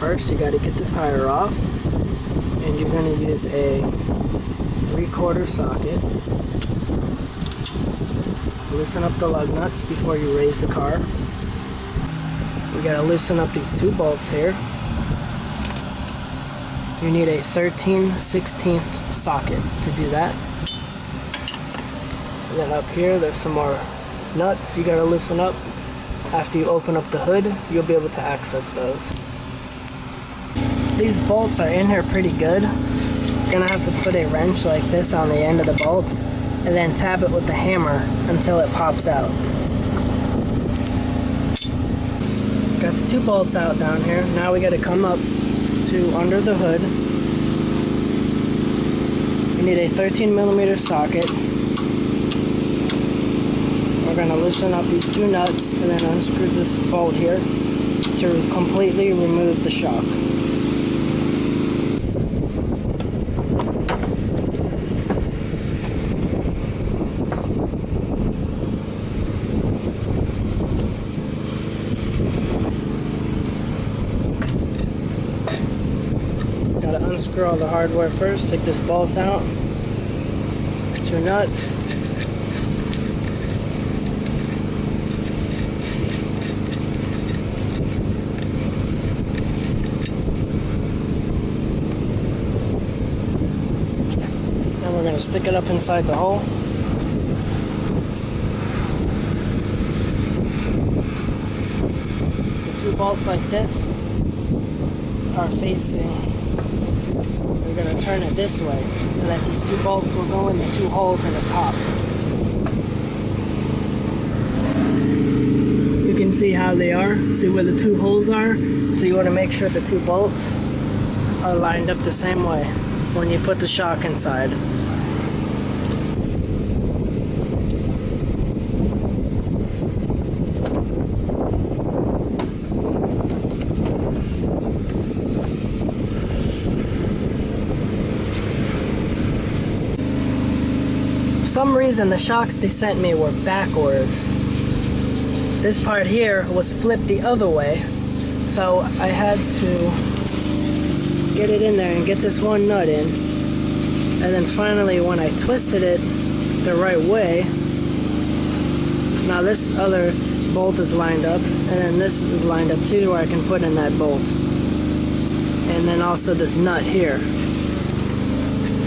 first, you got to get the tire off, and you're going to use a 3/4 socket. Loosen up the lug nuts before you raise the car. We got to loosen up these 2 bolts here. You need a 13/16 socket to do that. And then up here, there's some more nuts you got to loosen up. After you open up the hood, you'll be able to access those. These bolts are in here pretty good. You're gonna have to put a wrench like this on the end of the bolt and then tap it with the hammer until it pops out. Got the 2 bolts out down here. Now we gotta come up to under the hood. You need a 13mm socket. We're going to loosen up these 2 nuts and then unscrew this bolt here to completely remove the shock. Got to unscrew all the hardware first. Take this bolt out. 2 nuts. We're going to stick it up inside the hole. The 2 bolts like this are facing, we're going to turn it this way so that these 2 bolts will go in the 2 holes in the top. You can see how they are. See where the 2 holes are? So you want to make sure the 2 bolts are lined up the same way when you put the shock inside. For some reason the shocks they sent me were backwards. This part here was flipped the other way, so I had to get it in there and get this 1 nut in, and then finally when I twisted it the right way, now this other bolt is lined up, and then this is lined up too where I can put in that bolt, and then also this nut here,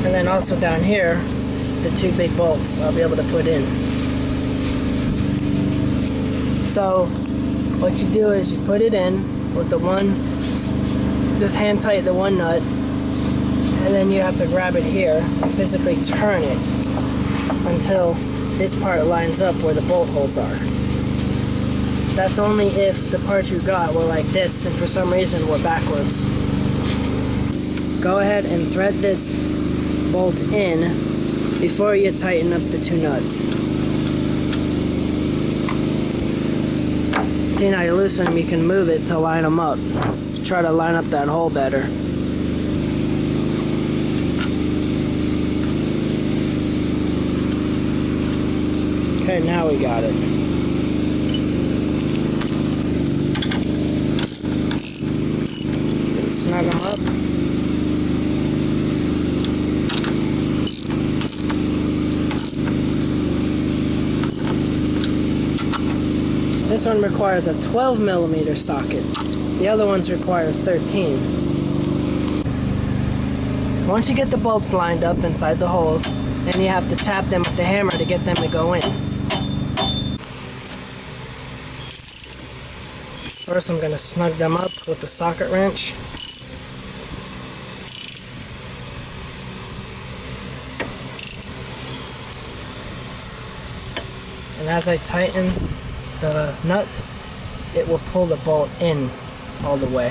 and then also down here the 2 big bolts I'll be able to put in. So what you do is you put it in with the one, just hand tight the 1 nut, and then you have to grab it here and physically turn it until this part lines up where the bolt holes are. That's only if the parts you got were like this and for some reason were backwards. Go ahead and thread this bolt in before you tighten up the 2 nuts. See, now you loosen them, you can move it to line them up. Just try to line up that hole better. Okay, now we got it. Snug them up. This one requires a 12mm socket. The other ones require 13. Once you get the bolts lined up inside the holes, then you have to tap them with the hammer to get them to go in. First I'm going to snug them up with the socket wrench. And as I tighten the nut, it will pull the bolt in all the way.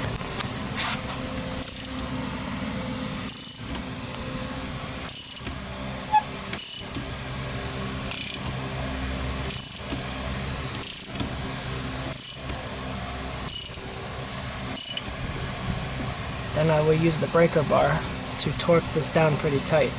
Then I will use the breaker bar to torque this down pretty tight.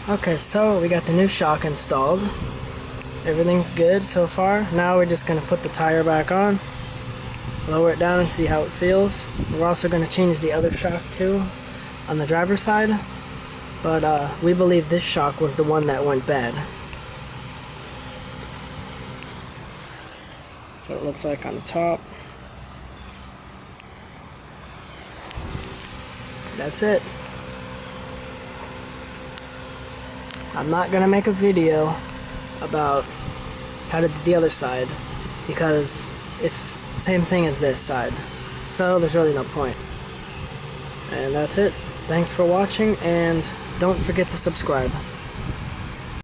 Okay, so we got the new shock installed. Everything's good so far. Now we're just going to put the tire back on, lower it down and see how it feels. We're also going to change the other shock too on the driver's side, but we believe this shock was the one that went bad. So it looks like on the top. That's it. I'm not gonna make a video about how to do the other side because it's the same thing as this side, so there's really no point. And that's it. Thanks for watching, and don't forget to subscribe.